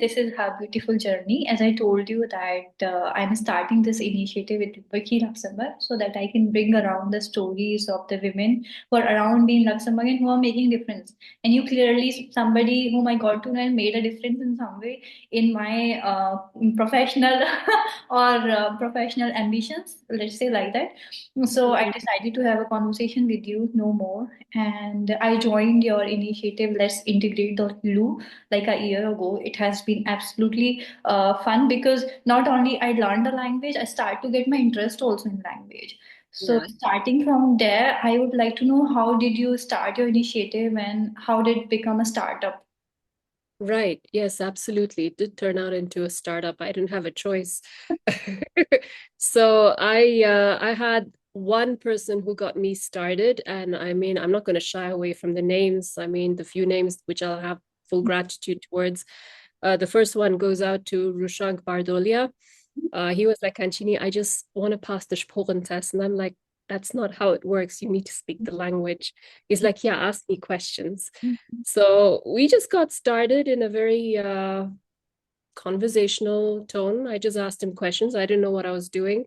this is her beautiful journey. As I told you that I'm starting this initiative with Wicci Luxembourg so that I can bring around the stories of the women who are around me in Luxembourg and who are making difference. And you clearly somebody whom I got to know and made a difference in some way in my professional or professional ambitions. Let's say like that. So I Mhm. decided to have a conversation with you no more, and I joined your initiative. Let's integrate.lu like a year ago. It has been absolutely fun because not only I learned the language, I start to get my interest also in language. So Yeah. starting from there, I would like to know how did you start your initiative and how did it become a startup? Right. Yes, absolutely. It did turn out into a startup. I didn't have a choice. So I had one person who got me started, and I mean, I'm not going to shy away from the names. I mean, the few names which I'll have full gratitude towards. The first one goes out to Rushank Bardolia. He was like, Kanchini, I just want to pass the Sporen test. And I'm like, that's not how it works. You need to speak the language. He's like, yeah, ask me questions. So we just got started in a very conversational tone. I just asked him questions. I didn't know what I was doing.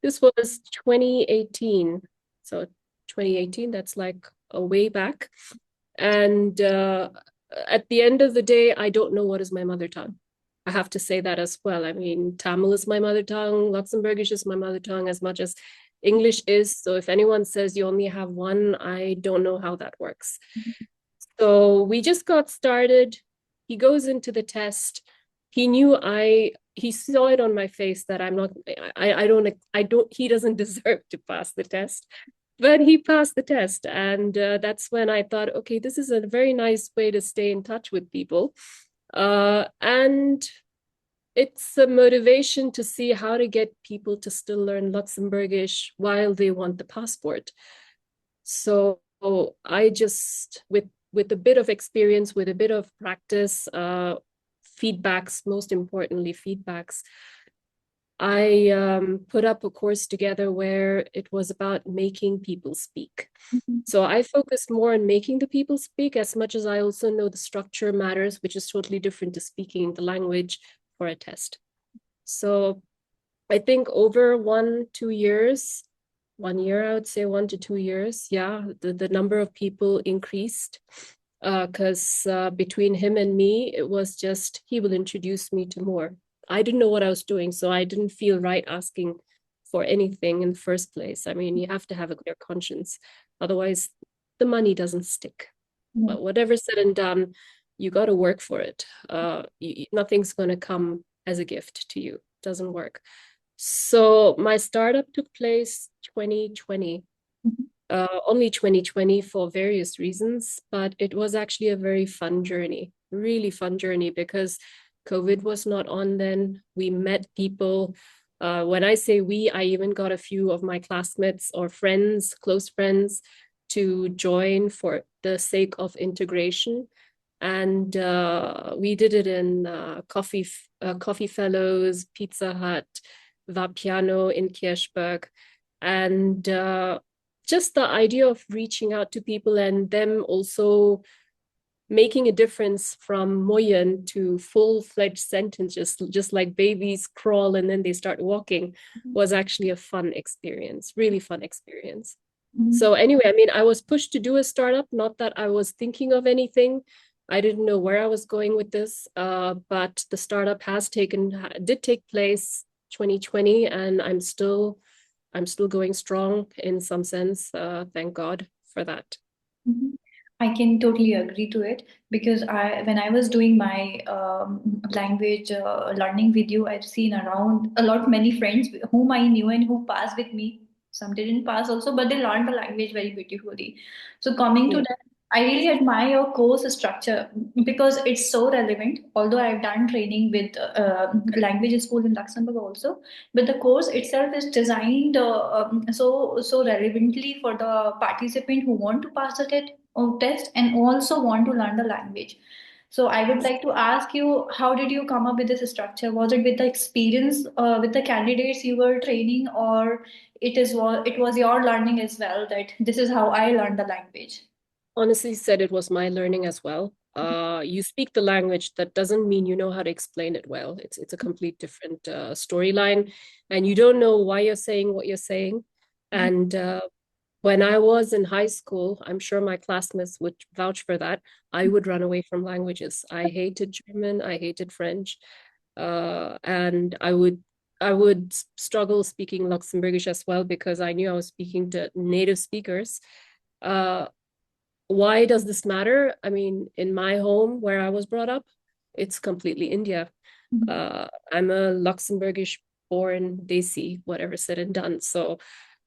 This was 2018. So 2018, that's like a way back. And at the end of the day, I don't know what is my mother tongue. I have to say that as well. I mean, Tamil is my mother tongue, Luxembourgish is my mother tongue as much as English is. So if anyone says you only have one, I don't know how that works. So we just got started. He goes into the test. He saw it on my face that I'm not, I don't, he doesn't deserve to pass the test. But he passed the test. And that's when I thought, okay, this is a very nice way to stay in touch with people. And it's a motivation to see how to get people to still learn Luxembourgish while they want the passport. So I just, with a bit of experience, with a bit of practice, feedbacks, most importantly, feedbacks, I put up a course together where it was about making people speak. So I focused more on making the people speak as much as I also know the structure matters, which is totally different to speaking the language for a test. So I think over 1 2 years, 1 year, I would say 1 to 2 years, yeah, the number of people increased because between him and me, it was just he will introduce me to more. I didn't know what I was doing, so I didn't feel right asking for anything in the first place. I mean, you have to have a clear conscience, otherwise, the money doesn't stick. Yeah. But whatever's said and done, you got to work for it. Nothing's going to come as a gift to you. It doesn't work. So my startup took place 2020, only 2020 for various reasons, but it was actually a very fun journey, really fun journey because COVID was not on then. We met people. When I say we, I even got a few of my classmates or friends, close friends, to join for the sake of integration. And we did it in Coffee Fellows, Pizza Hut, Vapiano in Kirchberg. And just the idea of reaching out to people and them also making a difference from moyen to full-fledged sentences, just like babies crawl and then they start walking, was actually a fun experience, really fun experience. Mhm. So anyway, I mean, I was pushed to do a startup, not that I was thinking of anything. I didn't know where I was going with this, but the startup did take place 2020, and I'm still going strong in some sense. Thank God for that. Mhm. I can totally agree to it because when I was doing my language learning video, I've seen around a lot many friends whom I knew and who passed with me. Some didn't pass also, but they learned the language very beautifully. So coming to Yeah. that, I really admire your course structure because it's so relevant. Although I've done training with language school in Luxembourg also, but the course itself is designed so relevantly for the participant who want to pass the test and also want to learn the language. So I would like to ask you, how did you come up with this structure? Was it with the experience with the candidates you were training, or it was your learning as well that this is how I learned the language? Honestly said, it was my learning as well. you speak the language, that doesn't mean you know how to explain it well. It's a complete different storyline, and you don't know why you're saying what you're saying. And when I was in high school, I'm sure my classmates would vouch for that. I would run away from languages. I hated German, I hated French, and I would struggle speaking Luxembourgish as well because I knew I was speaking to native speakers. Uh, why does this matter? I mean, in my home where I was brought up, it's completely India. I'm a Luxembourgish born Desi, whatever said and done. So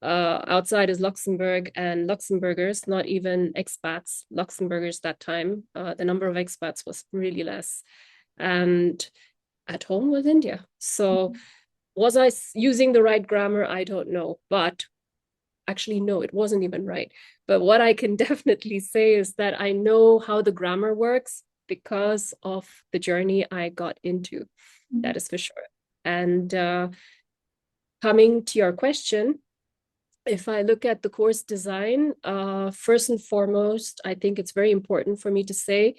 outside is Luxembourg and Luxembourgers, not even expats, Luxembourgers that time. The number of expats was really less. And at home was India. So was I using the right grammar? I don't know. But actually, no, it wasn't even right. But what I can definitely say is that I know how the grammar works because of the journey I got into. That is for sure. And coming to your question, if I look at the course design, first and foremost, I think it's very important for me to say,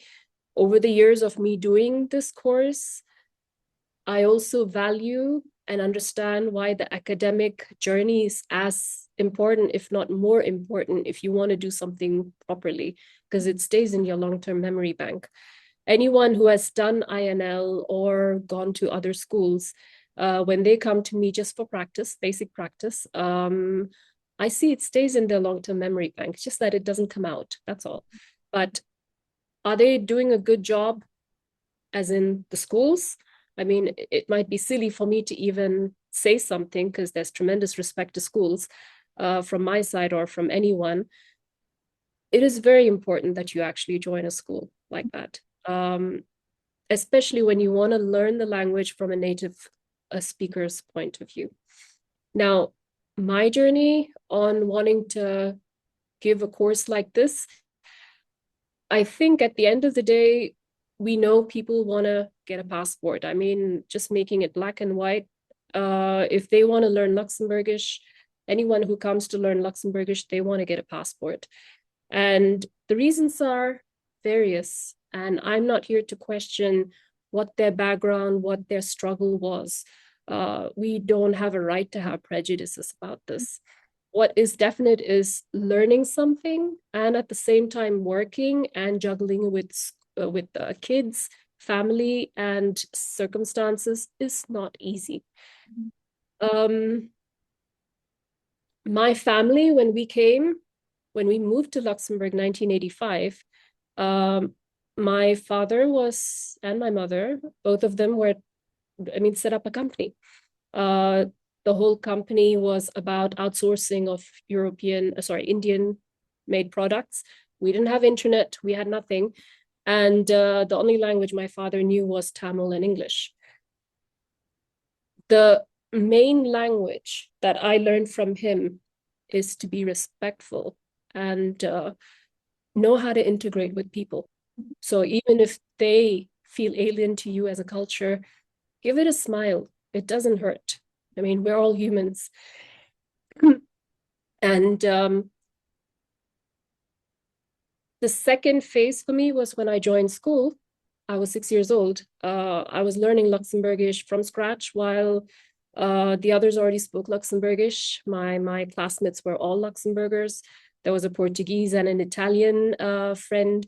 over the years of me doing this course, I also value and understand why the academic journey is as important, if not more important, if you want to do something properly, because it stays in your long-term memory bank. Anyone who has done INL or gone to other schools, when they come to me just for practice, basic practice, I see it stays in their long-term memory bank, it's just that it doesn't come out, that's all. But are they doing a good job as in the schools? I mean, it might be silly for me to even say something because there's tremendous respect to schools from my side or from anyone. It is very important that you actually join a school like that, especially when you want to learn the language from a native speaker's point of view. Now, my journey on wanting to give a course like this, I think at the end of the day, we know people want to get a passport. I mean, just making it black and white. If they want to learn Luxembourgish, anyone who comes to learn Luxembourgish, they want to get a passport. And the reasons are various. And I'm not here to question what their background, what their struggle was. We don't have a right to have prejudices about this. What is definite is learning something and at the same time working and juggling with kids, family, and circumstances is not easy. My family, when we moved to Luxembourg 1985, my father was, and my mother, both of them were, set up a company. The whole company was about outsourcing of Indian made products. We didn't have internet, we had nothing. And the only language my father knew was Tamil and English. The main language that I learned from him is to be respectful and know how to integrate with people. So even if they feel alien to you as a culture, give it a smile. It doesn't hurt. I mean, we're all humans. And the second phase for me was when I joined school. I was 6 years old. I was learning Luxembourgish from scratch while the others already spoke Luxembourgish. My classmates were all Luxembourgers. There was a Portuguese and an Italian friend,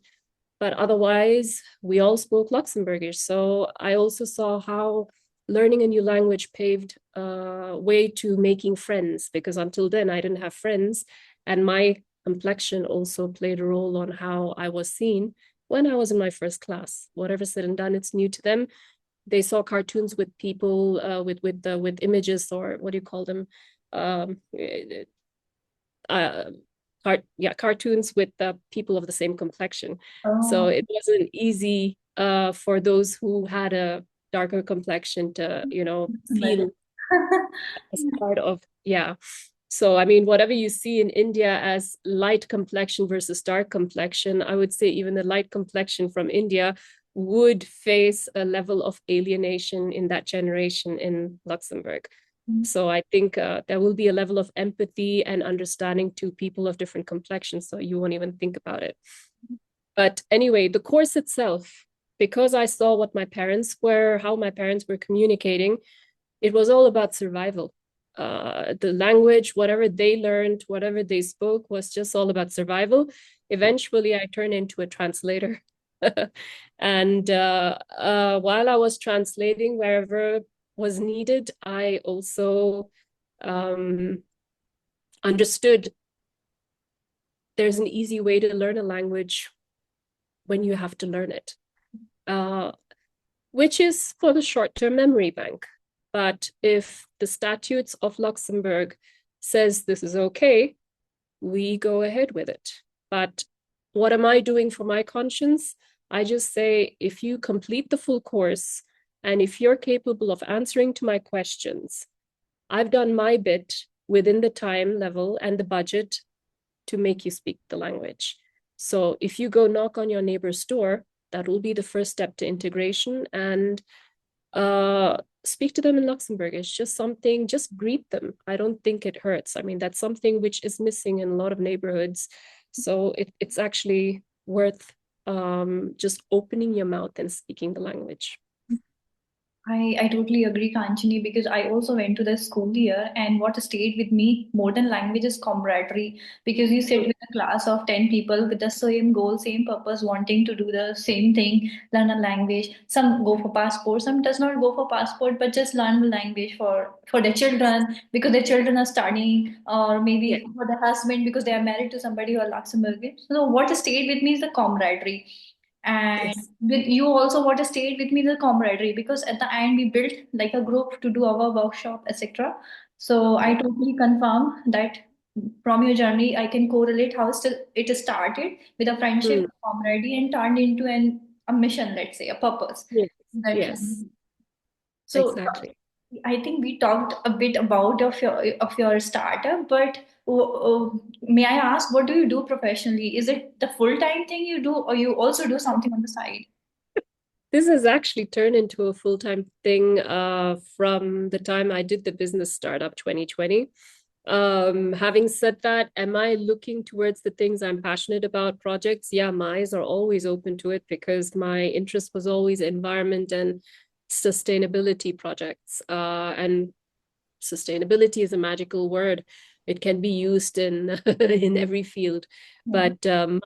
but otherwise we all spoke Luxembourgish. So I also saw how learning a new language paved way to making friends, because until then I didn't have friends, and my complexion also played a role on how I was seen when I was in my first class. Whatever said and done, it's new to them. They saw cartoons with people with images, or what do you call them? Cartoons with people of the same complexion. So it wasn't easy for those who had a darker complexion to, feel as part of, yeah. So, I mean, whatever you see in India as light complexion versus dark complexion, I would say even the light complexion from India would face a level of alienation in that generation in Luxembourg. So I think there will be a level of empathy and understanding to people of different complexions, so you won't even think about it. But anyway, the course itself, because I saw how my parents were communicating, it was all about survival. The language, whatever they learned, whatever they spoke, was just all about survival. Eventually, I turned into a translator. And while I was translating wherever was needed, I also um, understood there's an easy way to learn a language when you have to learn it, uh, which is for the short-term memory bank. But if the statutes of Luxembourg says this is okay, we go ahead with it. But what am I doing for my conscience? I just say, if you complete the full course and if you're capable of answering to my questions, I've done my bit within the time level and the budget to make you speak the language. So if you go knock on your neighbor's door, that will be the first step to integration, and speak to them in Luxembourgish. Just something, just greet them. I don't think it hurts. I mean, that's something which is missing in a lot of neighborhoods. So it's actually worth just opening your mouth and speaking the language. I totally agree, Kanchini, because I also went to the school here, and what stayed with me more than language is camaraderie. Because you sit with a class of 10 people with the same goal, same purpose, wanting to do the same thing, learn a language. Some go for passport, some does not go for passport, but just learn the language for their children because their children are studying, or Yeah. maybe for the husband because they are married to somebody who are Luxembourgish. So what stayed with me is the camaraderie. And Yes. with you also, what stayed with me the camaraderie, because at the end we built like a group to do our workshop, etc. So I Yeah. totally confirm that from your journey I can correlate how still it started with a friendship, Mm. camaraderie, and turned into a mission, let's say a purpose. Yes. That Yes. so Exactly. I think we talked a bit about of your startup, but may I ask, what do you do professionally? Is it the full-time thing you do, or you also do something on the side? This has actually turned into a full-time thing from the time I did the business startup 2020. Having said that, am I looking towards the things I'm passionate about, projects? Yeah, my eyes are always open to it because my interest was always environment and sustainability projects. And sustainability is a magical word. It can be used in in every field. Mhm. But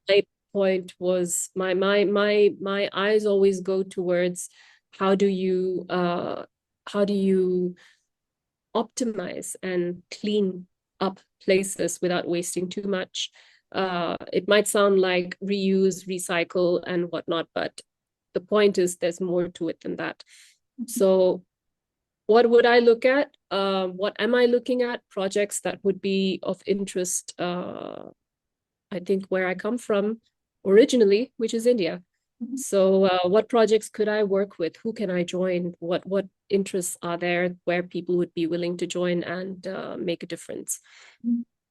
my point was my eyes always go towards how do you how do you optimize and clean up places without wasting too much. It might sound like reuse, recycle, and whatnot, but the point is there's more to it than that. So what would I look at? What am I looking at? Projects that would be of interest, I think, where I come from originally, which is India. Mhm. So, what projects could I work with? Who can I join? What interests are there where people would be willing to join and make a difference?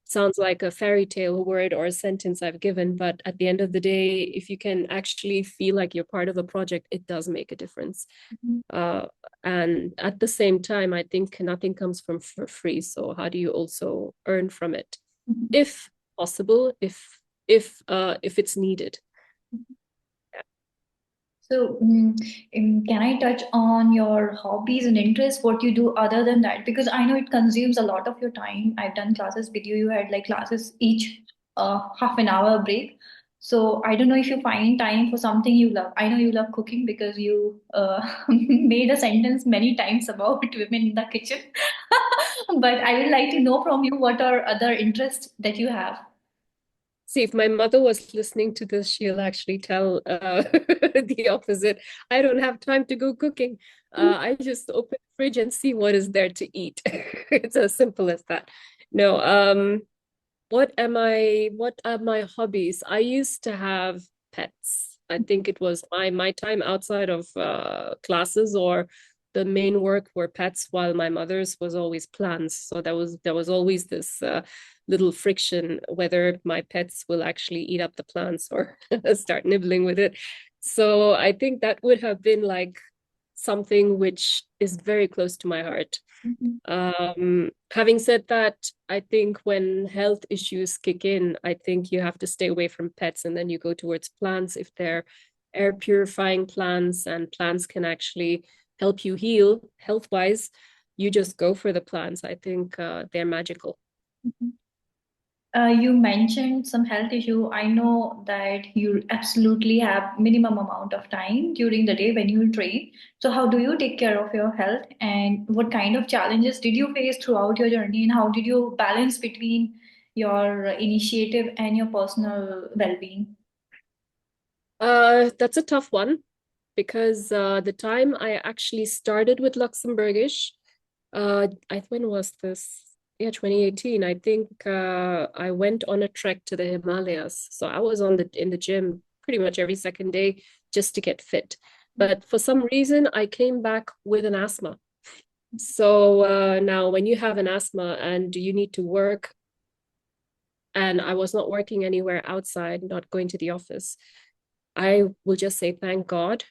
Sounds like a fairy tale word or a sentence I've given, but at the end of the day, if you can actually feel like you're part of a project, it does make a difference. Mhm. Uh, and at the same time, I think nothing comes from for free. So how do you also earn from it, Mhm. if possible, if it's needed? So, can I touch on your hobbies and interests? What you do other than that? Because I know it consumes a lot of your time. I've done classes with you. You had like classes each half an hour break. So I don't know if you find time for something you love. I know you love cooking because you made a sentence many times about women in the kitchen. But I would like to know from you what are other interests that you have. See, if my mother was listening to this, she'll actually tell the opposite. I don't have time to go cooking. I just open the fridge and see what is there to eat. It's as simple as that. No, what are my hobbies? I used to have pets. I think it was my time outside of classes or the main work were pets, while my mother's was always plants. So there was always this little friction whether my pets will actually eat up the plants or start nibbling with it. So I think that would have been like something which is very close to my heart. Mhm. Having said that, I think when health issues kick in, I think you have to stay away from pets and then you go towards plants if they're air purifying plants and plants can actually help you heal health-wise. You just go for the plants. I think they're magical. Mhm. You mentioned some health issue. I know that you absolutely have minimum amount of time during the day when you train. So how do you take care of your health and what kind of challenges did you face throughout your journey and how did you balance between your initiative and your personal well-being? That's a tough one because the time I actually started with Luxembourgish, when was this? Yeah, 2018. I think I went on a trek to the Himalayas. So I was in the gym pretty much every second day just to get fit. But for some reason, I came back with an asthma. So now when you have an asthma and you need to work, and I was not working anywhere outside, not going to the office, I will just say thank God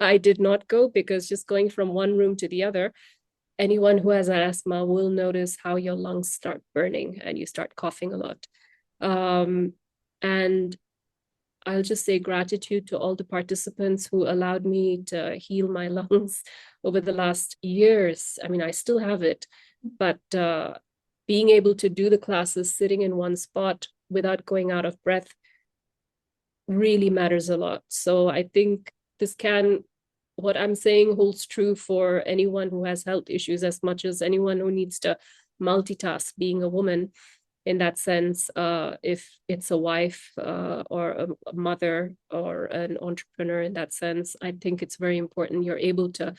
I did not go because just going from one room to the other, anyone who has asthma will notice how your lungs start burning and you start coughing a lot. Um, and I'll just say gratitude to all the participants who allowed me to heal my lungs over the last years. I mean, I still have it, but being able to do the classes sitting in one spot without going out of breath really matters a lot. So I think what I'm saying holds true for anyone who has health issues as much as anyone who needs to multitask, being a woman in that sense, if it's a wife or a mother or an entrepreneur in that sense, I think it's very important you're able to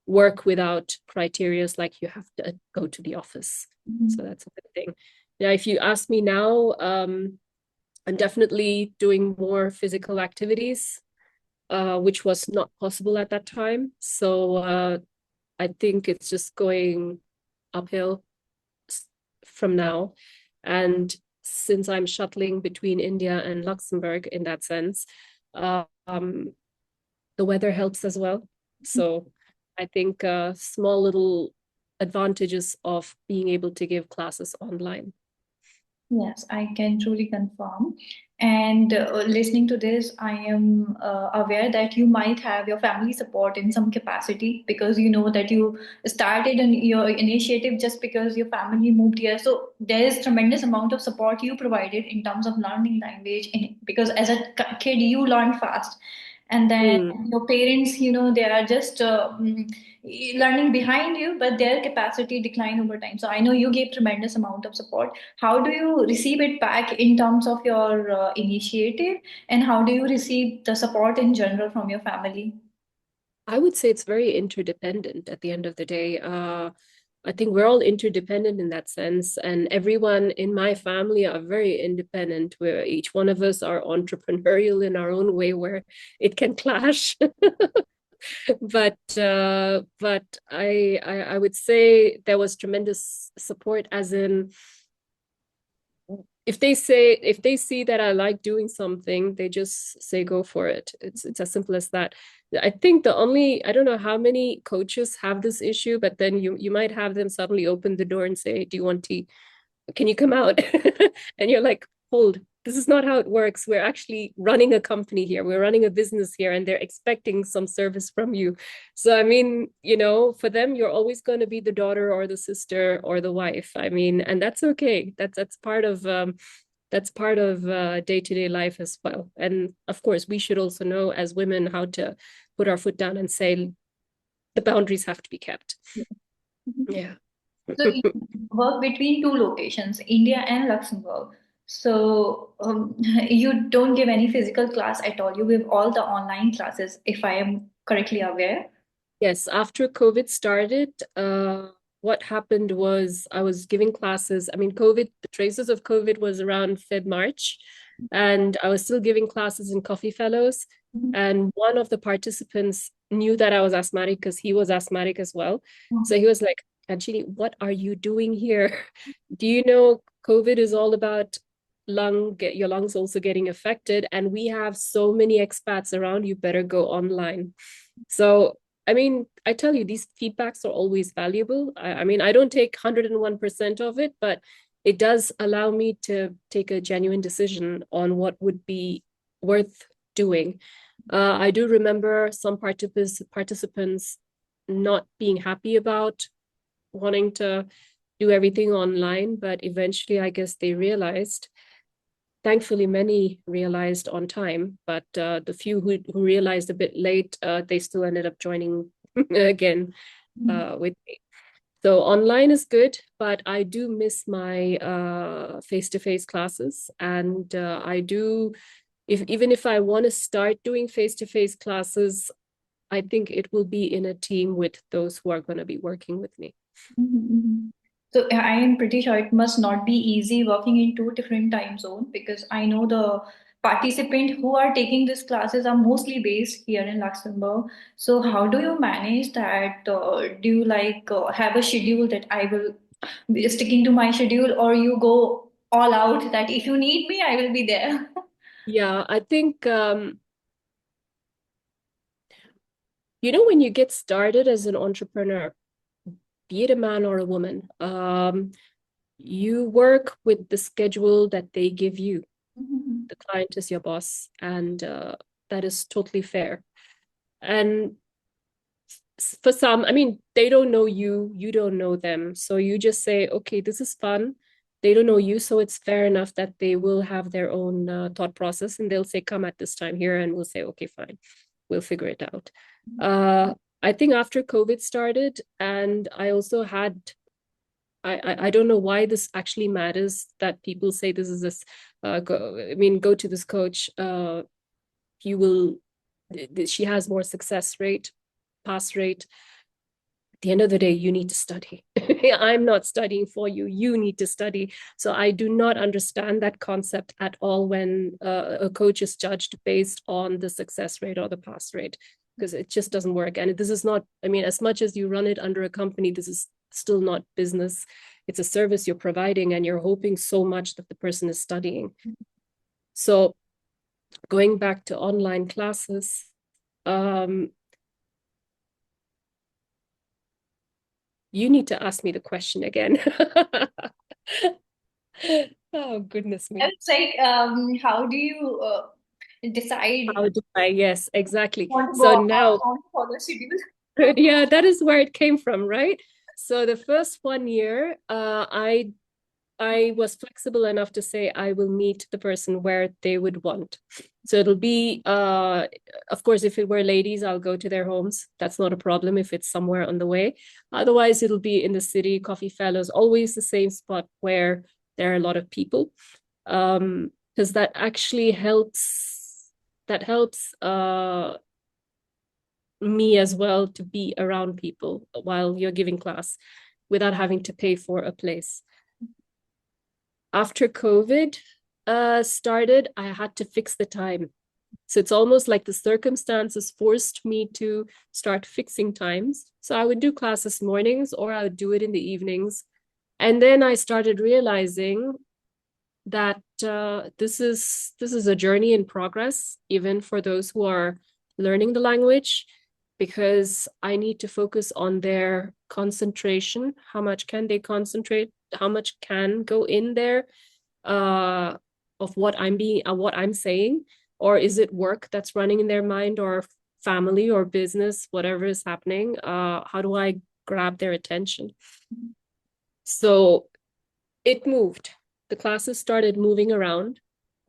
work without criterias like you have to go to the office. So that's a good thing. Now, if you ask me now, I'm definitely doing more physical activities, which was not possible at that time. So I think it's just going uphill from now. And since I'm shuttling between India and Luxembourg in that sense, um, the weather helps as well. So I think small little advantages of being able to give classes online. Yes, I can truly confirm. And listening to this, I am aware that you might have your family support in some capacity because you know that you started your initiative just because your family moved here. So there is tremendous amount of support you provided in terms of learning language, because as a kid you learn fast, and then Mm. your parents, they are just learning behind you, but their capacity decline over time. So I know you gave tremendous amount of support. How do you receive it back in terms of your initiative, and how do you receive the support in general from your family? I would say it's very interdependent at the end of the day. I think we're all interdependent in that sense, and everyone in my family are very independent. Where each one of us are entrepreneurial in our own way, where it can clash. But I would say there was tremendous support, as in if they see that I like doing something, they just say go for it. It's as simple as that. I think I don't know how many coaches have this issue, but then you might have them suddenly open the door and say, "Do you want tea? Can you come out?" And you're like, hold, this is not how it works. We're actually running a company here. We're running a business here, and they're expecting some service from you. So, I mean, for them, you're always going to be the daughter or the sister or the wife. I mean, and that's okay. That's part of day-to-day life as well. And of course, we should also know as women how to put our foot down and say the boundaries have to be kept. Yeah. So you work between two locations, India and Luxembourg. So you don't give any physical class at all. You give all the online classes, if I am correctly aware. Yes, after COVID started, what happened was I was giving classes. I mean, the traces of COVID was around March, and I was still giving classes in Coffee Fellows. And one of the participants knew that I was asthmatic because he was asthmatic as well. So he was like, Kanchini, what are you doing here? Do you know COVID is all about your lungs also getting affected, and we have so many expats around, you better go online. So I mean, I tell you, these feedbacks are always valuable. I mean, I don't take 101% of it, but it does allow me to take a genuine decision on what would be worth doing. I do remember some participants not being happy about wanting to do everything online, but eventually I guess they realized. Thankfully, many realized on time, but the few who realized a bit late, they still ended up joining again with me. So online is good, but I do miss my face-to-face classes, and I do, even if I want to start doing face-to-face classes, I think it will be in a team with those who are going to be working with me. Mhm. So I am pretty sure it must not be easy working in two different time zones, because I know the participants who are taking these classes are mostly based here in Luxembourg. So how do you manage that? Do you like have a schedule that I will be sticking to my schedule, or you go all out that if you need me, I will be there? Yeah, I think when you get started as an entrepreneur, be it a man or a woman, you work with the schedule that they give you. Mhm. The client is your boss, and that is totally fair. And for some, I mean, they don't know you, you don't know them. So you just say, okay, this is fun. They don't know you, so it's fair enough that they will have their own thought process, and they'll say, come at this time here, and we'll say, okay, fine, we'll figure it out. Uh, I think after COVID started, and I also had I don't know why this actually matters that people say this is this go to this coach, you will she has more success rate, pass rate. At the end of the day, you need to study. I'm not studying for you, you need to study. So I do not understand that concept at all when a coach is judged based on the success rate or the pass rate, because it just doesn't work. And this is not, I mean, as much as you run it under a company, this is still not business. It's a service you're providing, and you're hoping so much that the person is studying. So going back to online classes, um, you need to ask me the question again. Oh, goodness me. It's like, how do you decide How do I? Yes, exactly. want to go So out, now, want to follow schedule? yeah, that is where it came from, right? So the first 1 year, I was flexible enough to say I will meet the person where they would want. So it'll be, of course, if it were ladies, I'll go to their homes. That's not a problem if it's somewhere on the way. Otherwise, it'll be in the city, Coffee Fellows, always the same spot where there are a lot of people. Because that actually helps, that helps me as well to be around people while you're giving class without having to pay for a place. After COVID started, I had to fix the time. So it's almost like the circumstances forced me to start fixing times. So I would do classes mornings, or I would do it in the evenings. And then I started realizing that this is a journey in progress, even for those who are learning the language, because I need to focus on their concentration. How much can they concentrate? How much can go in there uh, of what I'm saying, or is it work that's running in their mind, or family or business, whatever is happening? How do I grab their attention? So it moved. The classes started moving around.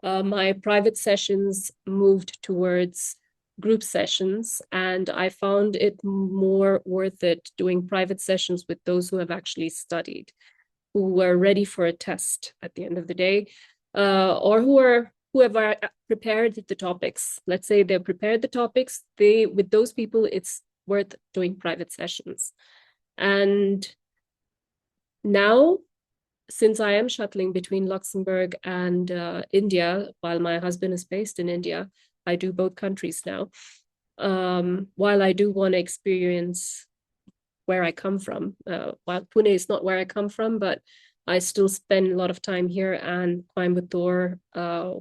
My private sessions moved towards group sessions, and I found it more worth it doing private sessions with those who have actually studied, who were ready for a test at the end of the day, or who have prepared the topics. Let's say they've prepared the topics. With those people, it's worth doing private sessions. And now, since I am shuttling between Luxembourg and India, while my husband is based in India, I do both countries now. While I do want to experience where I come from, while Pune is not where I come from, but I still spend a lot of time here, and Coimbatore,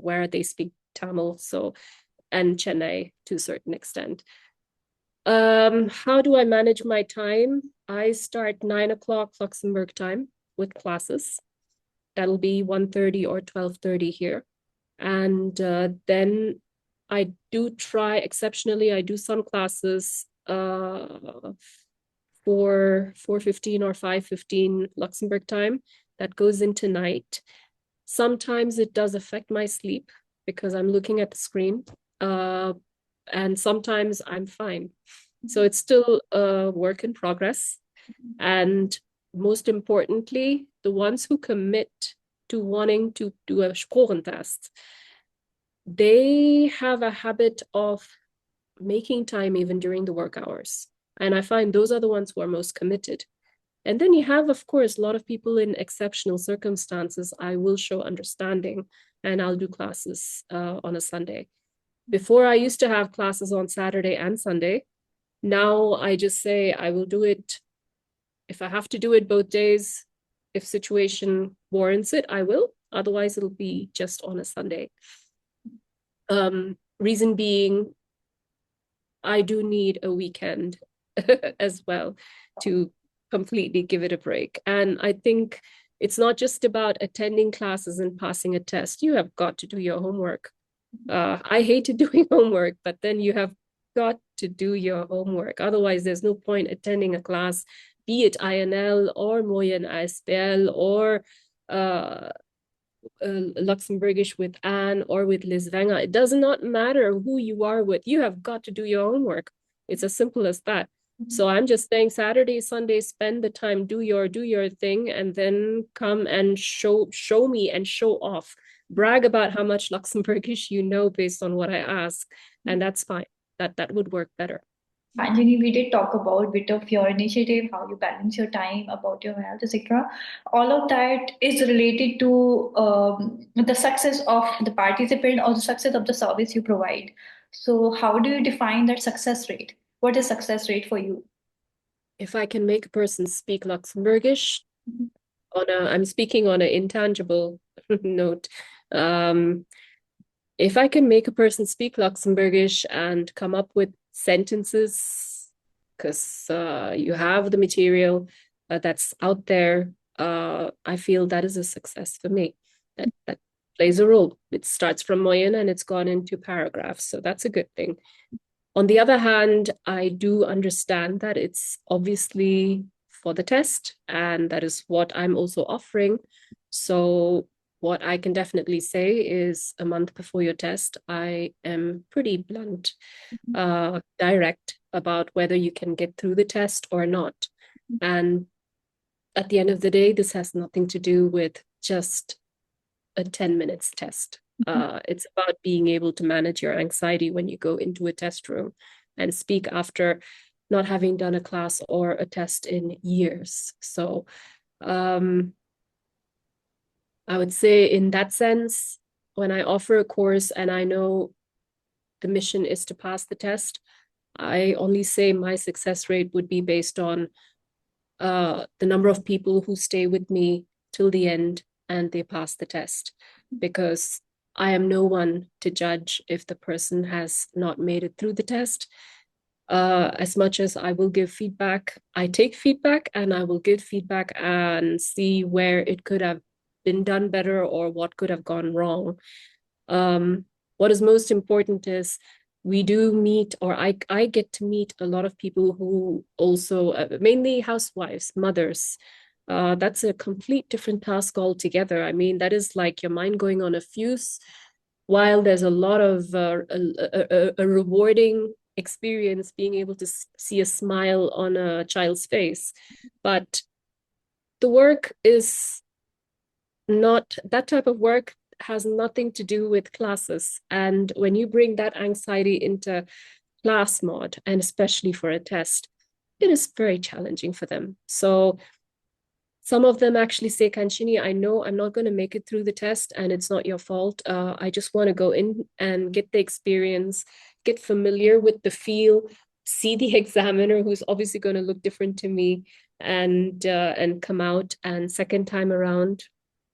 where they speak Tamil, so, and Chennai to a certain extent. How do I manage my time? I start 9 o'clock Luxembourg time with classes. That'll be 1:30 or 12:30 here. And then I do try, exceptionally, I do some classes for 4:15 or 5:15 Luxembourg time. That goes into night. Sometimes it does affect my sleep because I'm looking at the screen. And sometimes I'm fine. So it's still a work in progress. And most importantly, the ones who commit to wanting to do a Sprachentest, they have a habit of making time even during the work hours. And I find those are the ones who are most committed. And then you have, of course, a lot of people in exceptional circumstances. I will show understanding and I'll do classes on a Sunday. Before, I used to have classes on Saturday and Sunday. Now I just say I will do it. If I have to do it both days, if situation warrants it, I will. Otherwise, it'll be just on a Sunday. Reason being, I do need a weekend as well to completely give it a break. And I think it's not just about attending classes and passing a test. You have got to do your homework. I hated doing homework, but then you have got to do your homework. Otherwise, there's no point attending a class, be it INL or Moyen ASBL or Luxembourgish with Anne or with Liz Wenger. It does not matter who you are with. You have got to do your homework. It's as simple as that. So I'm just saying Saturday, Sunday, spend the time, do your thing, and then come and show me and show off. Brag about how much Luxembourgish you know based on what I ask. And that's fine. That would work better. Kanchini, we did talk about bit of your initiative, how you balance your time, about your health, etc. All of that is related to the success of the participant or the success of the service you provide. So, how do you define that success rate? What is success rate for you? If I can make a person speak Luxembourgish, I'm speaking on an intangible note. If I can make a person speak Luxembourgish and come up with sentences, because you have the material that's out there, I feel that is a success for me. That plays a role. It starts from Moyen and it's gone into paragraphs, so that's a good thing. On the other hand, I do understand that it's obviously for the test, and that is what I'm also offering. So what I can definitely say is a month before your test, I am pretty blunt, direct about whether you can get through the test or not. And at the end of the day, this has nothing to do with just a 10 minutes test. It's about being able to manage your anxiety when you go into a test room and speak after not having done a class or a test in years. So I would say in that sense, when I offer a course and I know the mission is to pass the test, I only say my success rate would be based on the number of people who stay with me till the end and they pass the test, because I am no one to judge if the person has not made it through the test. As much as I will give feedback, I take feedback and I will give feedback and see where it could have been done better or what could have gone wrong. What is most important is we do meet, or I get to meet a lot of people who also, mainly housewives, mothers. That's a complete different task altogether. I mean, that is like your mind going on a fuse, while there's a lot of a rewarding experience being able to see a smile on a child's face. But the work is not, that type of work has nothing to do with classes. And when you bring that anxiety into class mode, and especially for a test, it is very challenging for them. So some of them actually say, Kanchini, I know I'm not going to make it through the test and it's not your fault. I just want to go in and get the experience, get familiar with the feel, see the examiner who's obviously going to look different to me, and come out. And second time around,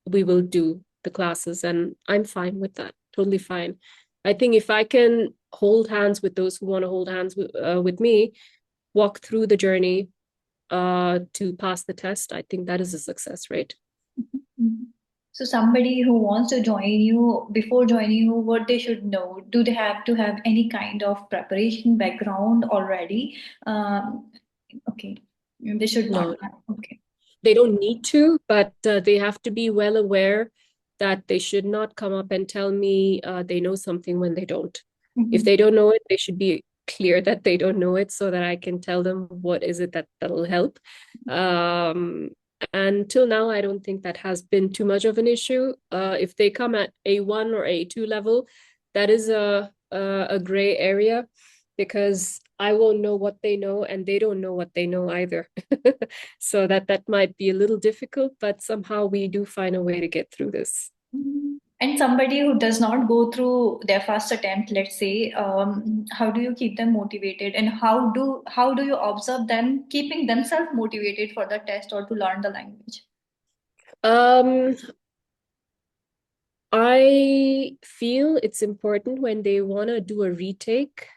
we will do the classes, and I'm fine with that, totally fine. I think if I can hold hands with those who want to hold hands with me, walk through the journey to pass the test, I think that is a success rate. Mhm. So somebody who wants to join you, before joining you, what they should know? Do they have to have any kind of preparation background already? Um, okay, they should not No, have. Okay. they don't need to, but they have to be well aware that they should not come up and tell me they know something when they don't. If Mhm. they don't know it, they should be clear that they don't know it so that I can tell them what is it that'll help. Um, and till now, I don't think that has been too much of an issue. If they come at A1 or A2 level, that is a gray area because I won't know what they know and they don't know what they know either. So that might be a little difficult, but somehow we do find a way to get through this. Mhm. And somebody who does not go through their first attempt, let's say, how do you keep them motivated, and how do you observe them keeping themselves motivated for the test or to learn the language? Um, I feel it's important when they want to do a retake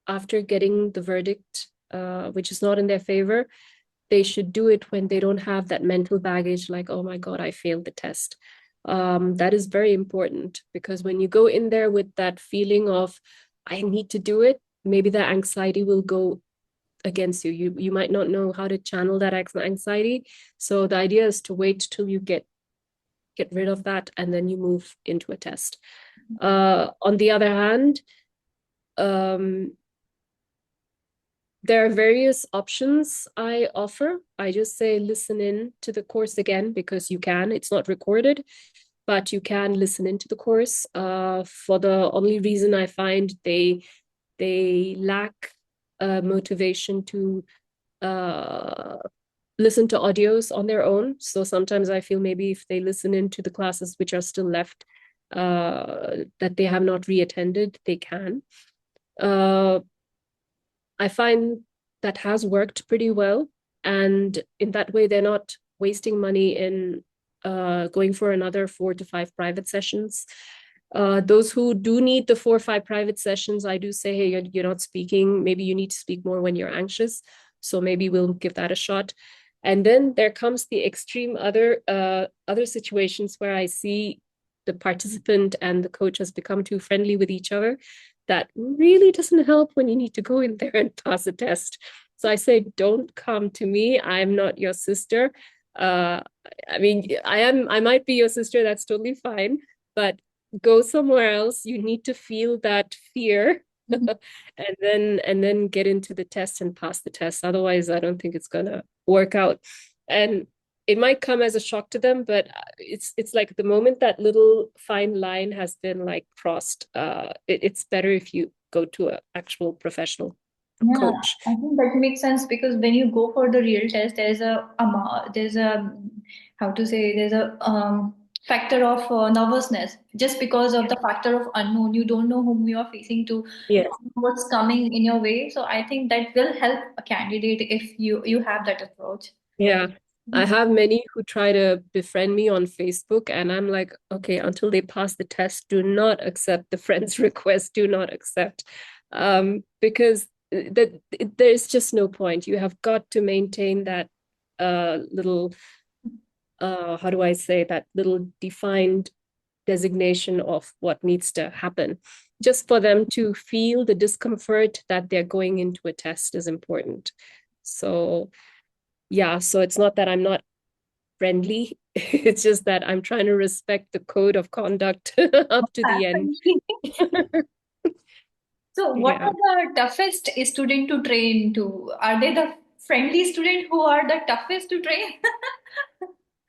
after getting the verdict, which is not in their favor. They should do it when they don't have that mental baggage, like, oh my God, I failed the test. That is very important because when you go in there with that feeling of, I need to do it, maybe that anxiety will go against you. You might not know how to channel that anxiety. So the idea is to wait till you get rid of that and then you move into a test. On the other hand, um, there are various options I offer. I just say listen in to the course again because you can. It's not recorded, but you can listen into the course. For the only reason I find they lack motivation to uh, listen to audios on their own. So sometimes I feel maybe if they listen into the classes which are still left that they have not reattended, they can. Uh, I find that has worked pretty well. And in that way, they're not wasting money in going for another 4 to 5 private sessions. Those who do need the 4 or 5 private sessions, I do say, hey, you're not speaking. Maybe you need to speak more when you're anxious. So maybe we'll give that a shot. And then there comes the extreme other situations where I see the participant and the coach has become too friendly with each other. That really doesn't help when you need to go in there and pass a test. So I say, don't come to me. I'm not your sister. Uh, I mean, I might be your sister. That's totally fine. But go somewhere else. You need to feel that fear Mhm. and then get into the test and pass the test. Otherwise, I don't think it's gonna work out. And it might come as a shock to them, but it's like the moment that little fine line has been like crossed, it's better if you go to an actual professional Yeah, coach. I think that makes sense because when you go for the real test, there's a how to say there's a factor of nervousness just because of the factor of unknown. You don't know whom you are facing to, Yeah. what's coming in your way. So I think that will help a candidate if you have that approach. Yeah. I have many who try to befriend me on Facebook, and I'm like, okay, until they pass the test, do not accept the friend's request. Do not accept. Because there's just no point. You have got to maintain that little, how do I say, that little defined designation of what needs to happen. Just for them to feel the discomfort that they're going into a test is important. So, yeah, so it's not that I'm not friendly. It's just that I'm trying to respect the code of conduct up to the end. So, what Yeah. are the toughest student to train to? Are they the friendly student who are the toughest to train?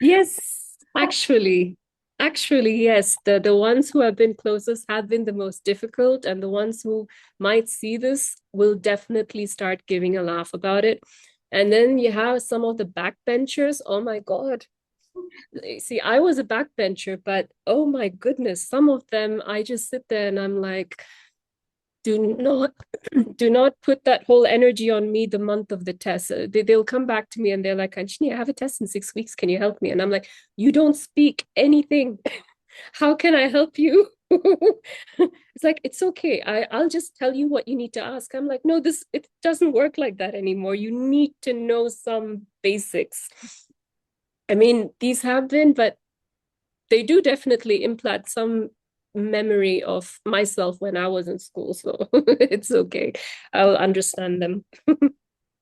Yes, actually, yes. The ones who have been closest have been the most difficult, and the ones who might see this will definitely start giving a laugh about it. And then you have some of the backbenchers. Oh my God. See, I was a backbencher, but oh my goodness, some of them I just sit there and I'm like, do not do not put that whole energy on me the month of the test. They'll come back to me and they're like, Kanchini, I have a test in 6 weeks. Can you help me? And I'm like, you don't speak anything. How can I help you? It's like, it's okay. I'll just tell you what you need to ask. I'm like, no, it doesn't work like that anymore. You need to know some basics. I mean, these have been, but they do definitely implant some memory of myself when I was in school. So it's okay. I'll understand them.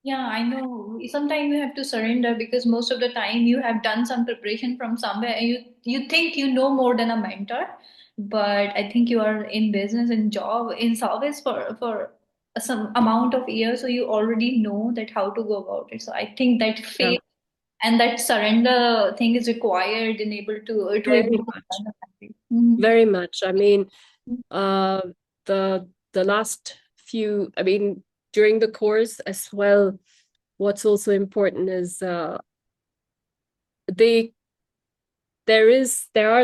Yeah, I know. Sometimes you have to surrender because most of the time you have done some preparation from somewhere and you think you know more than a mentor, but I think you are in business and job in service for some amount of years, so you already know that how to go about it. So I think that Yeah, faith and that surrender thing is required in able to very able to much. run the country. Mhm. Very much. I mean, uh, the last few, I mean, during the course as well, what's also important is they there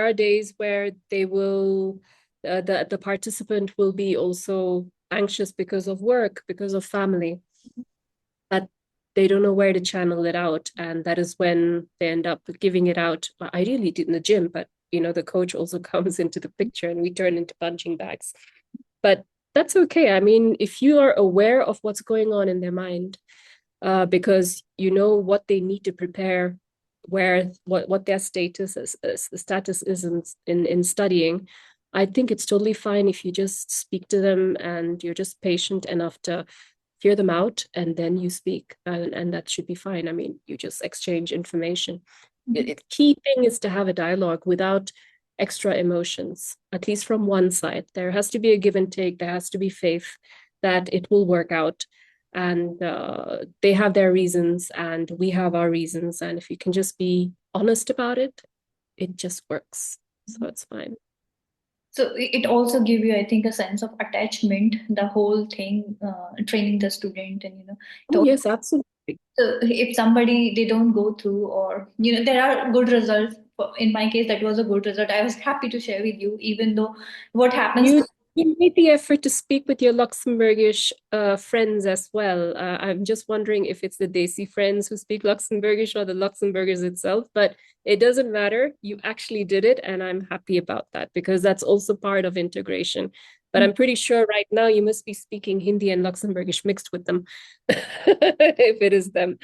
are days where they will the participant will be also anxious because of work, because of family, but they don't know where to channel it out, and that is when they end up giving it out. Well, ideally in the gym, but the coach also comes into the picture and we turn into punching bags. But that's okay. I mean, if you are aware of what's going on in their mind, because you know what they need to prepare, what their status is in studying. I think it's totally fine if you just speak to them and you're just patient enough to hear them out and then you speak, and that should be fine. I mean, you just exchange information. Mhm. Key thing is to have a dialogue without extra emotions, at least from one side. There has to be a give and take. There has to be faith that it will work out. And they have their reasons, and we have our reasons. And if you can just be honest about it, it just works. So it's fine. So it also give you, I think, a sense of attachment, the whole thing, training the student, and it Oh, also, yes, absolutely. if somebody they don't go through, or there are good results. In my case, that was a good result. I was happy to share with you, even though what happens. You made the effort to speak with your Luxembourgish friends as well. I'm just wondering if it's the Desi friends who speak Luxembourgish or the Luxembourgers itself, but it doesn't matter. You actually did it, and I'm happy about that because that's also part of integration. But I'm pretty sure right now you must be speaking Hindi and Luxembourgish mixed with them, if it is them.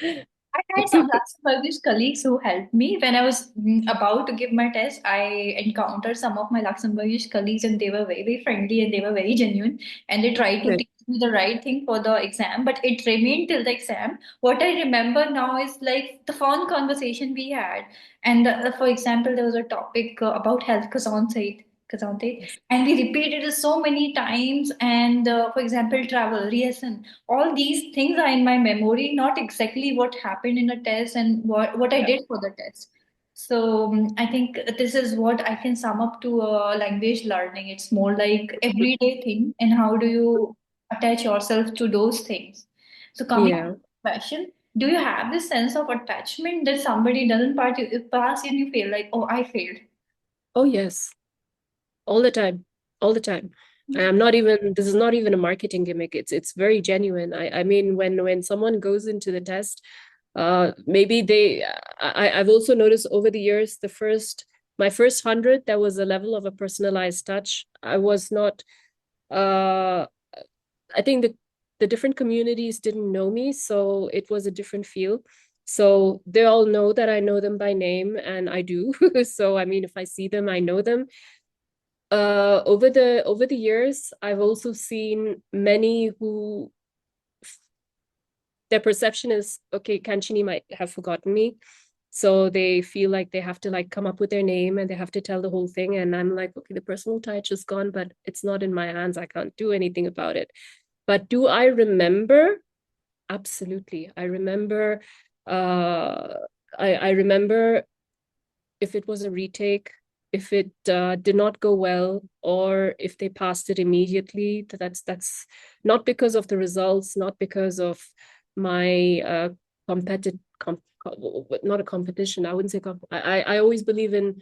I had some Luxembourgish colleagues who helped me when I was about to give my test. I encountered some of my Luxembourgish colleagues, and they were very, very friendly and they were very genuine. And they tried to Good. teach me the right thing for the exam, but it remained till the exam. What I remember now is like the fun conversation we had. And for example, there was a topic about health, Kazante, Yes. and we repeated it so many times. And for example, travel, reason, all these things are in my memory, not exactly what happened in a test and what I Yeah. did for the test. So I think this is what I can sum up to language learning. It's more like everyday thing, and how do you attach yourself to those things. So coming to Yeah. the question, do you have this sense of attachment that somebody doesn't pass and you feel like, oh, I failed? Oh, yes. All the time, all the time. I'm not even, this is not even a marketing gimmick. It's very genuine. I mean, when someone goes into the test, maybe I've also noticed over the years, my first 100, there was a level of a personalized touch. I was not, uh I think the different communities didn't know me, so it was a different feel. So they all know that I know them by name, and I do. So I mean, if I see them, I know them. Over the years, I've also seen many who their perception is, okay, Kanchini might have forgotten me. So they feel like they have to like come up with their name and they have to tell the whole thing. And I'm like, okay, the personal touch is gone, but it's not in my hands. I can't do anything about it. But do I remember? Absolutely. I remember I remember if it was a retake, if it did not go well, or if they passed it immediately. That's not because of the results, not because of my competitive not a competition. I wouldn't say I always believe in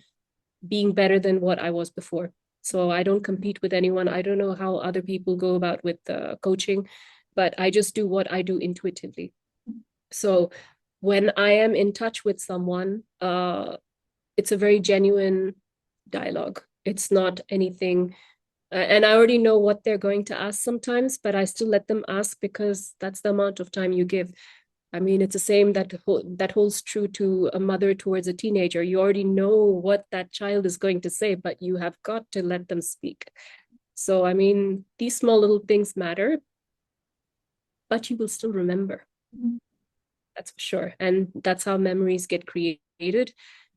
being better than what I was before. So I don't compete with anyone. I don't know how other people go about with coaching, but I just do what I do intuitively. So when I am in touch with someone, it's a very genuine dialogue. It's not anything, and I already know what they're going to ask sometimes, but I still let them ask because that's the amount of time you give. I mean, it's the same that holds true to a mother towards a teenager. You already know what that child is going to say, but you have got to let them speak. So, I mean, these small little things matter, but you will still remember. Mhm. That's for sure. And that's how memories get created.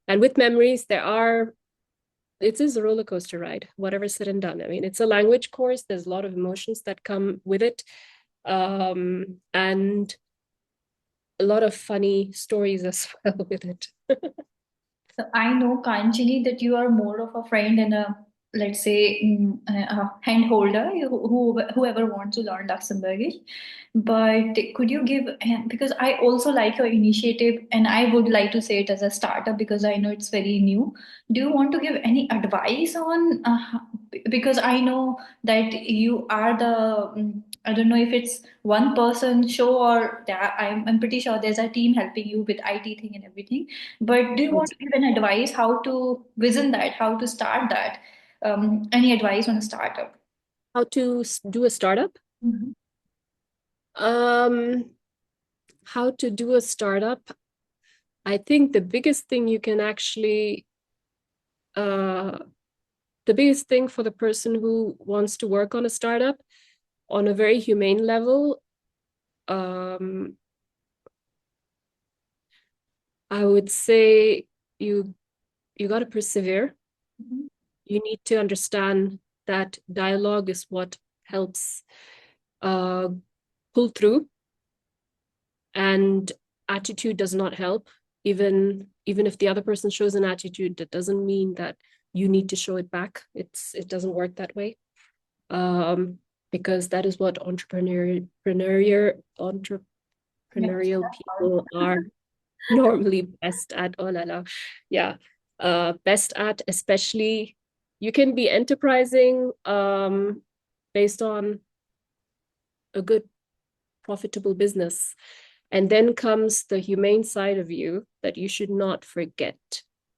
And with memories, it is a roller coaster ride, whatever said and done. I mean, it's a language course. There's a lot of emotions that come with it. And a lot of funny stories as well with it. So I know, Kanchini, that you are more of a friend and a, let's say, a hand holder, whoever wants to learn Luxembourgish. But could you give, because I also like your initiative and I would like to say it as a startup because I know it's very new. Do you want to give any advice on, because I know that you are the, I don't know if it's one person show or I'm pretty sure there's a team helping you with IT thing and everything. But do you want to give an advice how to vision that, how to start that? Any advice on a startup? How to do a startup? Mhm. Um, how to do a startup? I think uh, the biggest thing for the person who wants to work on a startup on a very humane level, um, I would say you you got to persevere. Mhm. You need to understand that dialogue is what helps uh, pull through, and attitude does not help. Even if the other person shows an attitude, that doesn't mean that you need to show it back. It doesn't work that way. Um, because that is what Yes. entrepreneurial people are normally best at. Oh la la. Yeah. Best at, especially you can be enterprising based on a good profitable business. And then comes the humane side of you that you should not forget.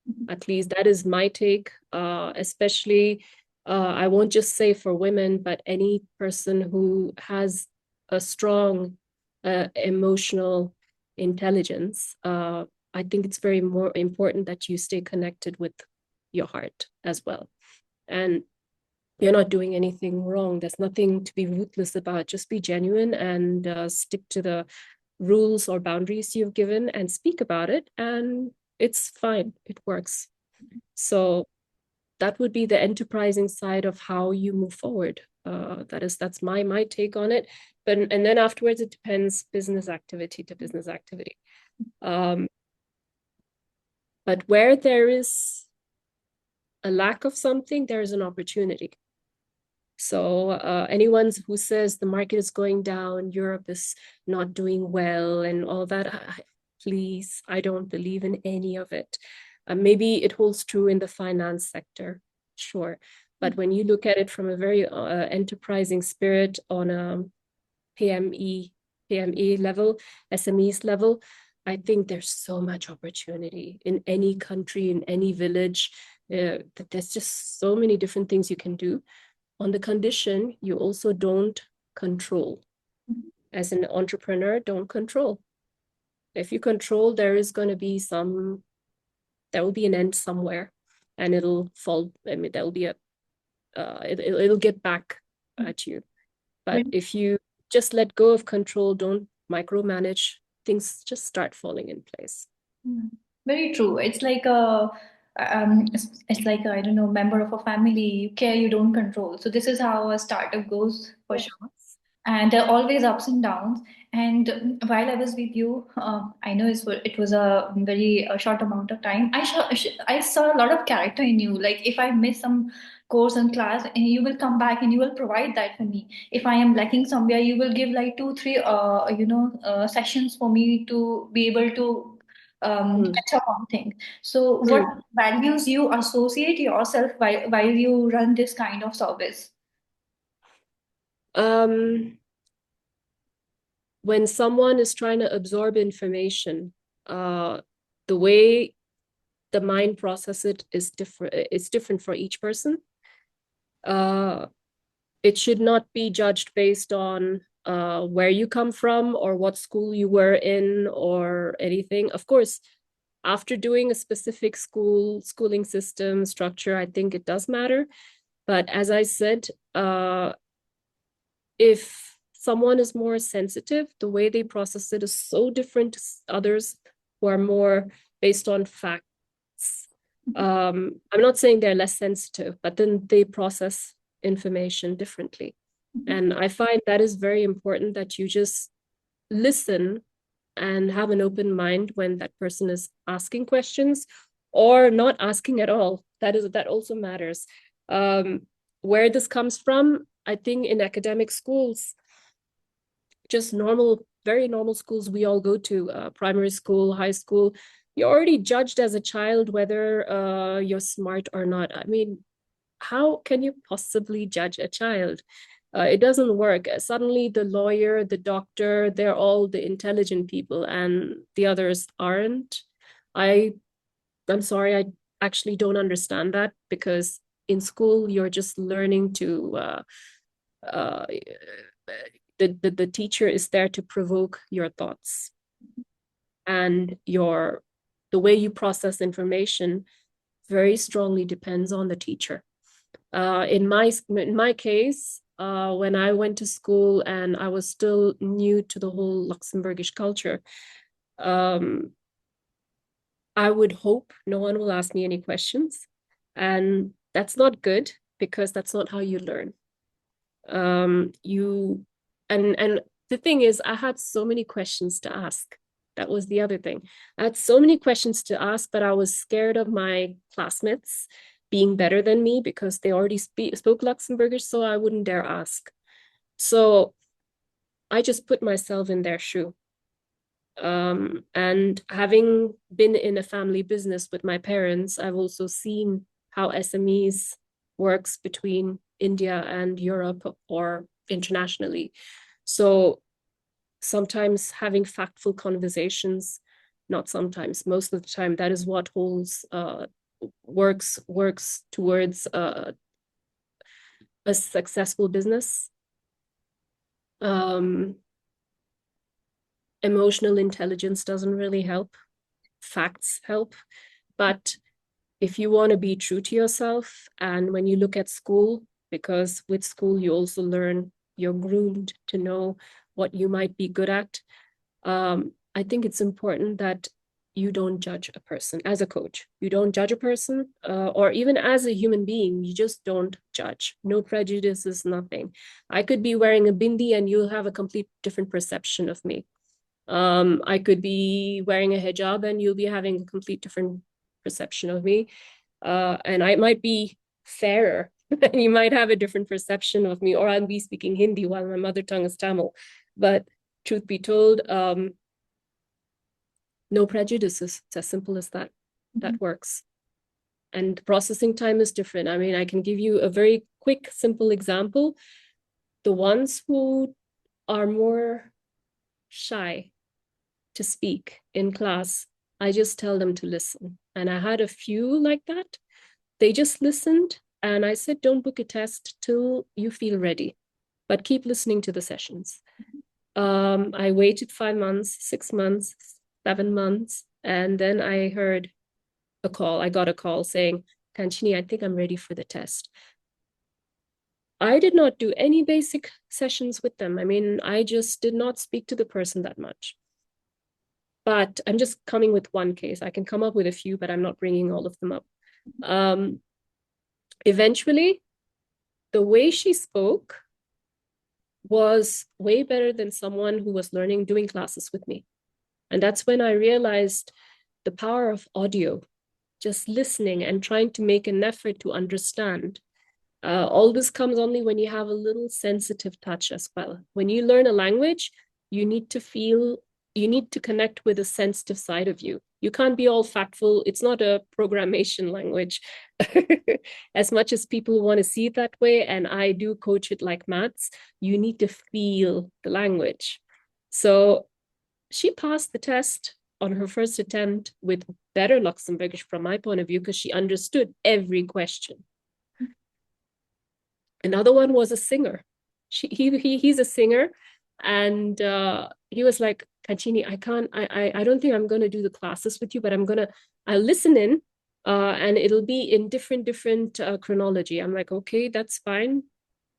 Mhm. At least that is my take, especially I won't just say for women, but any person who has a strong emotional intelligence. I think it's very more important that you stay connected with your heart as well. And you're not doing anything wrong. There's nothing to be ruthless about. Just be genuine and stick to the rules or boundaries you've given and speak about it. And it's fine. It works. So that would be the enterprising side of how you move forward. That's my take on it. But and then afterwards it depends business activity to business activity. Um, but where there is a lack of something, there is an opportunity. So anyone who says the market is going down, Europe is not doing well, and all that, please, I don't believe in any of it. Maybe it holds true in the finance sector, sure. But when you look at it from a very enterprising spirit on a PME, PME level, SMEs level, I think there's so much opportunity in any country, in any village. That there's just so many different things you can do on the condition you also don't control. As an entrepreneur, don't control. If you control, there is going to be there will be an end somewhere and it'll fall. I mean, there'll be it'll get back at you. But Very, if you just let go of control, don't micromanage, things just start falling in place. very true. It's like it's like I don't know, member of a family. You care, you don't control. So this is how a startup goes for Yeah. sure. And there are always ups and downs. And while I was with you, I know it was a very short amount of time. I saw a lot of character in you. Like if I miss some course in class, and you will come back and you will provide that for me. If I am lacking somewhere, you will give like two, three, sessions for me to be able to Mm. catch up on things. So, what Mm. values you associate yourself while you run this kind of service? Um, when someone is trying to absorb information, the way the mind process it is different. It's different for each person. It should not be judged based on where you come from or what school you were in or anything. Of course, after doing a specific schooling system structure, I think it does matter. But as I said, if someone is more sensitive, the way they process it is so different to others who are more based on facts. I'm not saying they're less sensitive, but then they process information differently. And I find that is very important, that you just listen and have an open mind when that person is asking questions or not asking at all. That also matters. Where this comes from, I think in academic schools, just normal, very normal schools we all go to, primary school, high school, you're already judged as a child whether you're smart or not. I mean, how can you possibly judge a child? It doesn't work. Suddenly the lawyer, the doctor, they're all the intelligent people and the others aren't. I'm sorry, I actually don't understand that, because in school you're just learning to the teacher is there to provoke your thoughts, and the way you process information very strongly depends on the teacher. In my case, when I went to school and I was still new to the whole Luxembourgish culture, I would hope no one will ask me any questions. And that's not good, because that's not how you learn. And the thing is, I had so many questions to ask. That was the other thing. I had so many questions to ask, but I was scared of my classmates being better than me because they already spoke Luxembourgish, so I wouldn't dare ask. So I just put myself in their shoe. And having been in a family business with my parents, I've also seen how SMEs works between India and Europe or internationally. So sometimes having factful conversations, not sometimes, most of the time, that is what works towards a successful business. Emotional intelligence doesn't really help. Facts help. But if you want to be true to yourself, and when you look at school, because with school you also learn, you're groomed to know what you might be good at. I think it's important that you don't judge a person as a coach. You don't judge a person, or even as a human being, you just don't judge. No prejudices, nothing. I could be wearing a bindi and you'll have a complete different perception of me. I could be wearing a hijab and you'll be having a complete different perception of me. And I might be fairer and you might have a different perception of me, or I'll be speaking Hindi while my mother tongue is Tamil. But truth be told, no prejudices. It's as simple as that. That works. And processing time is different. I mean, I can give you a very quick, simple example. The ones who are more shy to speak in class, I just tell them to listen. And I had a few like that. They just listened, and I said, don't book a test till you feel ready, but keep listening to the sessions. I waited 5 months, 6 months, 7 months, and then I heard a call. I got a call saying, Kanchini, I think I'm ready for the test. I did not do any basic sessions with them. I mean, I just did not speak to the person that much. But I'm just coming with one case. I can come up with a few, but I'm not bringing all of them up. Eventually, the way she spoke was way better than someone who was doing classes with me. And that's when I realized the power of audio, just listening and trying to make an effort to understand. All this comes only when you have a little sensitive touch as well. When you learn a language, you need to connect with a sensitive side of you. You can't be all factful. It's not a programmation language. As much as people want to see it that way, and I do coach it like maths, you need to feel the language. So she passed the test. on her first attempt with better Luxembourgish from my point of view, because she understood every question. Another one was a singer. He's a singer, and he was like, Kanchini, I don't think I'm gonna do the classes with you, but I'll listen in, and it'll be in different chronology. I'm like, okay, that's fine,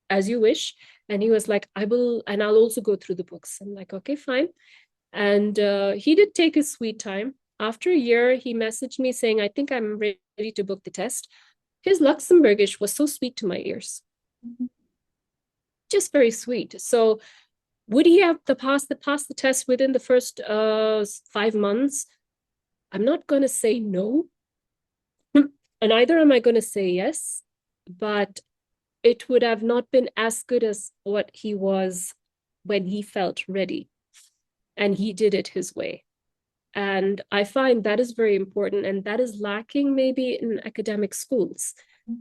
as you wish. And he was like, and I'll also go through the books. I'm like, okay, fine. And he did take his sweet time. After a year, he messaged me saying, I think I'm ready to book the test. His Luxembourgish was so sweet to my ears. Just very sweet. So would he have passed the test within the first 5 months? I'm not going to say no. And neither am I going to say yes. But it would have not been as good as what he was when he felt ready. And he did it his way. And I find that is very important. And that is lacking maybe in academic schools.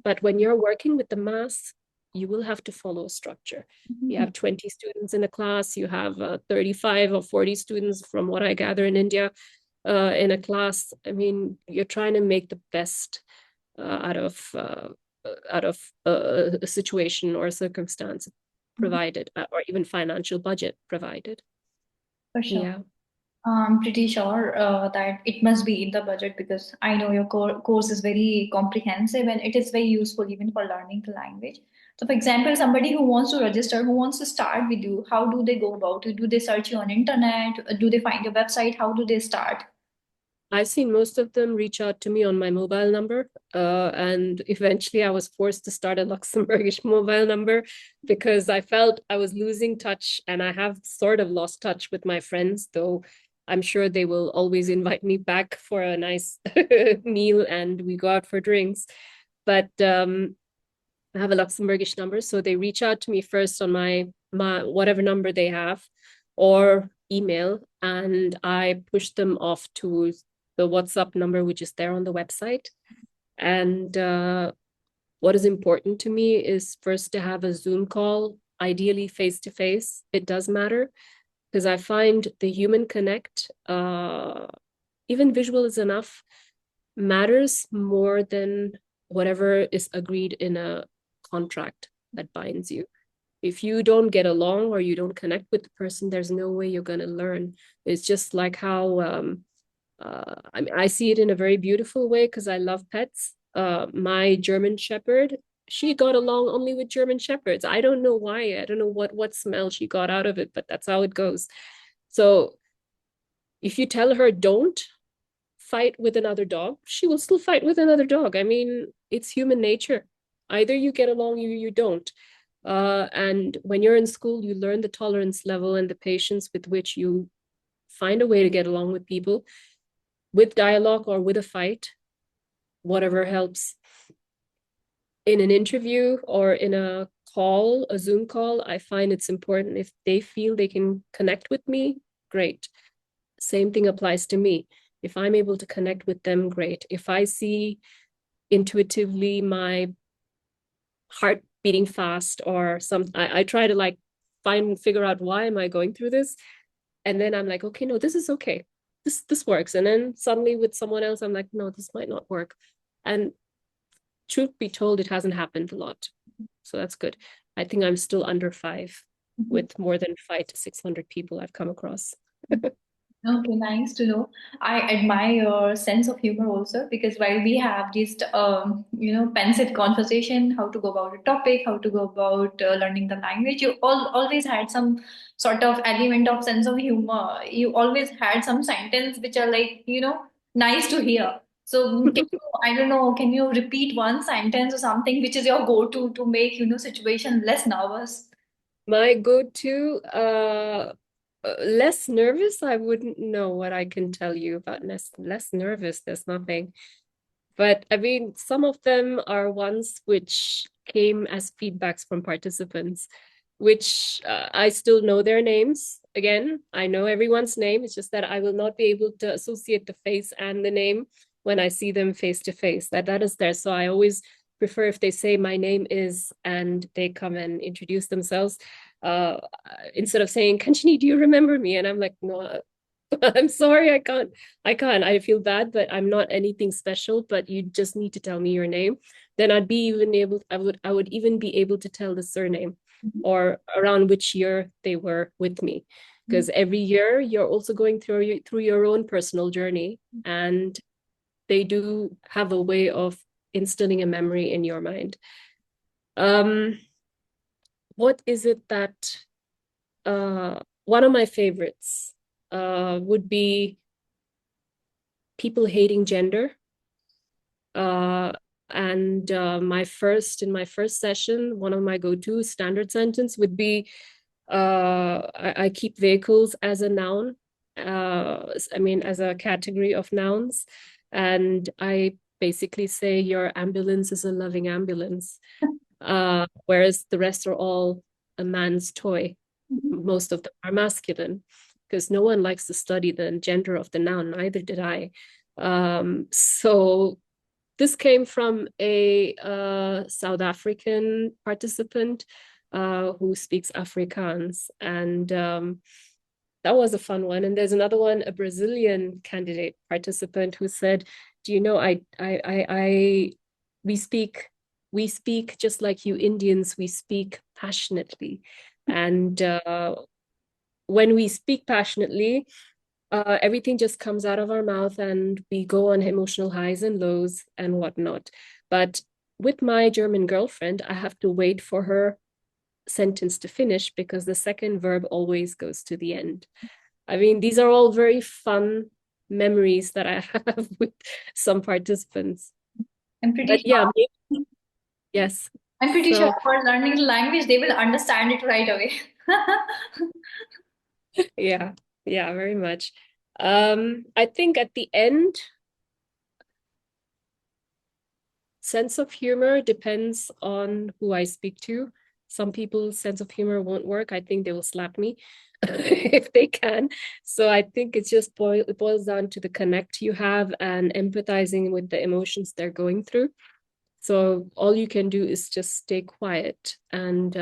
But when you're working with the mass, you will have to follow a structure. You have 20 students in a class, you have 35 or 40 students, from what I gather in India, in a class. I mean, you're trying to make the best out of a situation or a circumstance provided, or even financial budget provided. For sure. Yeah. I'm pretty sure that it must be in the budget, because I know your course is very comprehensive and it is very useful even for learning the language. So, for example, somebody who wants to register, who wants to start with you, how do they go about it? Do they search you on internet? Do they find your website? How do they start? I've seen most of them reach out to me on my mobile number, and eventually I was forced to start a Luxembourgish mobile number because I felt I was losing touch, and I have sort of lost touch with my friends, though I'm sure they will always invite me back for a nice meal and we go out for drinks. But I have a Luxembourgish number, so they reach out to me first on my whatever number they have, or email, and I push them off to the WhatsApp number, which is there on the website. And what is important to me is first to have a Zoom call, ideally face to face. It does matter, because I find the human connect, even visual is enough, matters more than whatever is agreed in a contract that binds you. If you don't get along or you don't connect with the person, there's no way you're going to learn. It's just like how I mean, I see it in a very beautiful way because I love pets. My German Shepherd, she got along only with German Shepherds. I don't know why. I don't know what smell she got out of it, but that's how it goes. So if you tell her don't fight with another dog, she will still fight with another dog. I mean, it's human nature. Either you get along, you don't. And when you're in school, you learn the tolerance level and the patience with which you find a way to get along with people, with dialogue or with a fight, whatever helps. In an interview or in a call, a Zoom call, I find it's important if they feel they can connect with me, great. Same thing applies to me. If I'm able to connect with them, great. If I see intuitively my heart beating fast or I try to like figure out why am I going through this, and then I'm like, okay, no, this is okay, this works. And then suddenly with someone else I'm like, no, this might not work. And truth be told, it hasn't happened a lot, so that's good. I think I'm still under 5 with more than 500 to 600 people I've come across. Okay, nice to know. I admire your sense of humor also, because while we have just pensive conversation, how to go about a topic, how to go about learning the language, you always had some sort of element of sense of humor. You always had some sentence which are like, nice to hear. So I don't know, can you repeat one sentence or something which is your go-to to make, situation less nervous? My go-to, less nervous, I wouldn't know what I can tell you about. Less nervous, there's nothing. But I mean, some of them are ones which came as feedbacks from participants, which I still know their names. Again, I know everyone's name. It's just that I will not be able to associate the face and the name when I see them face to face. That is there. So I always prefer if they say my name is and they come and introduce themselves, instead of saying, Kanchini, do you remember me? And I'm like, no, I'm sorry, I can't. I feel bad, but I'm not anything special, but you just need to tell me your name. Then I would even be able to tell the surname or around which year they were with me. Because every year you're also going through your own personal journey, and they do have a way of instilling a memory in your mind. Um, what is it that one of my favorites would be people hating gender. Uh, and in my first session, one of my go-to standard sentence would be, I keep vehicles as a noun. I mean, as a category of nouns. And I basically say your ambulance is a loving ambulance. Whereas the rest are all a man's toy. Most of them are masculine because no one likes to study the gender of the noun, neither did I. So this came from a South African participant who speaks Afrikaans, and that was a fun one. And there's another one, a Brazilian candidate participant who said, "Do you know, we speak, we speak just like you Indians. We speak passionately, and when we speak passionately." Everything just comes out of our mouth and we go on emotional highs and lows and whatnot. But with my German girlfriend, I have to wait for her sentence to finish because the second verb always goes to the end. I mean, these are all very fun memories that I have with some participants. I'm pretty But yeah, sure. yes. I'm pretty sure So for learning the language, they will understand it right away. yeah, yeah, very much. I think at the end, sense of humor depends on who I speak to. Some people's sense of humor won't work. I think they will slap me if they can. So I think it boils down to the connect you have and empathizing with the emotions they're going through. So all you can do is just stay quiet and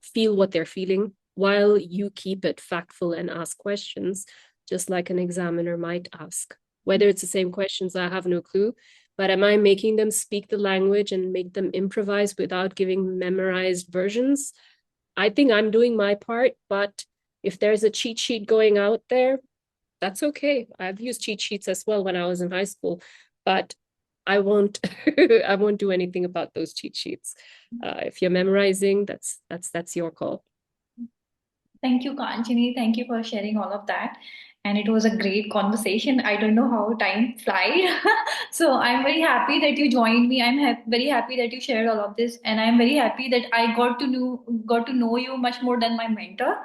feel what they're feeling while you keep it factful and ask questions, just like an examiner might ask. Whether it's the same questions, I have no clue. But am I making them speak the language and make them improvise without giving memorized versions? I think I'm doing my part, but if there's a cheat sheet going out there, that's okay. I've used cheat sheets as well when I was in high school, but I won't I won't do anything about those cheat sheets. If you're memorizing, that's your call. Thank you, Kanchini. Thank you for sharing all of that. And it was a great conversation. I don't know how time flies. So I'm very happy that you joined me. Very happy that you shared all of this, and I'm very happy that I got to know you much more than my mentor.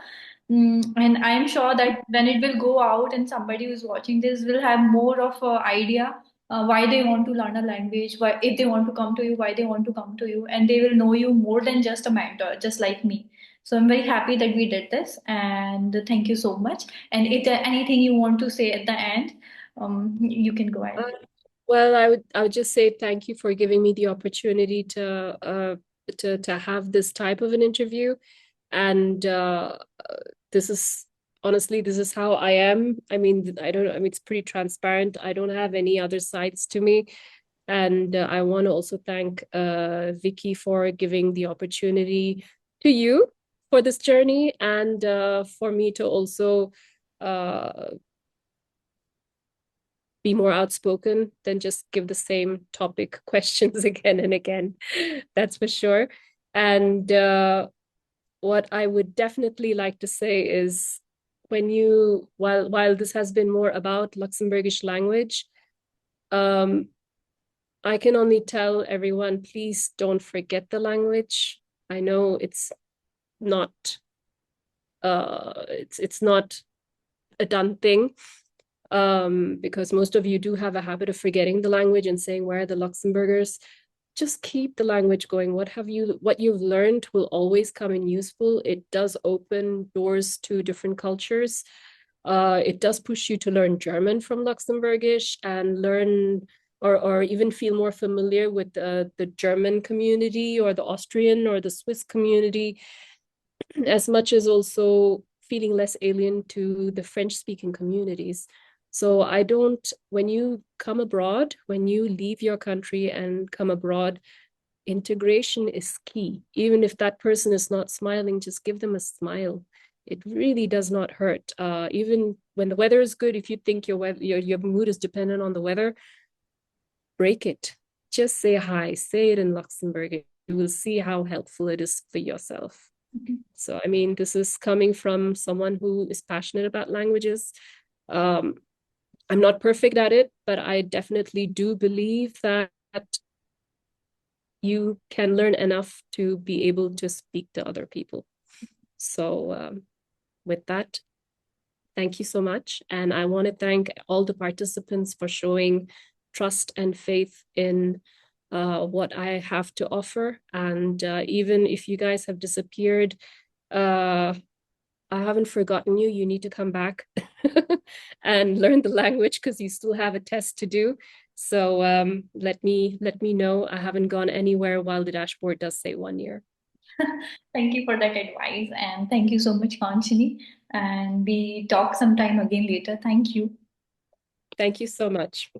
And I'm sure that when it will go out and somebody who's watching this will have more of an idea why they want to learn a language, why if they want to come to you, why they want to come to you, and they will know you more than just a mentor, just like me. So I'm very happy that we did this, and thank you so much. And if there anything you want to say at the end, you can go Uh, ahead. well, I would just say thank you for giving me the opportunity to have this type of an interview. And this is honestly, this is how I am. I mean, I don't know. I mean, it's pretty transparent. I don't have any other sides to me. And I want to also thank Vicky for giving the opportunity to you for this journey and for me to also uh, be more outspoken than just give the same topic questions again and again. That's for sure. And what I would definitely like to say is while this has been more about Luxembourgish language, um, I can only tell everyone, please don't forget the language. I know not it's not a done thing, because most of you do have a habit of forgetting the language and saying, where are the Luxembourgers? Just keep the language going. What you've learned will always come in useful. It does open doors to different cultures. It does push you to learn German from Luxembourgish and learn or even feel more familiar with the German community or the Austrian or the Swiss community, as much as also feeling less alien to the French-speaking communities. So when you come abroad, when you leave your country and come abroad, integration is key. Even if that person is not smiling, just give them a smile. It really does not hurt. Even when the weather is good, if you think your mood is dependent on the weather, break it. Just say hi, say it in Luxembourg. You will see how helpful it is for yourself. So, I mean, this is coming from someone who is passionate about languages. I'm not perfect at it, but I definitely do believe that you can learn enough to be able to speak to other people. So with that, thank you so much. And I want to thank all the participants for showing trust and faith in what I have to offer. And even if you guys have disappeared, I haven't forgotten you. You need to come back and learn the language because you still have a test to do. So let me know. I haven't gone anywhere while the dashboard does say 1 year. Thank you for that advice, and thank you so much, Kanchini. And we talk sometime again later. Thank you. Thank you so much.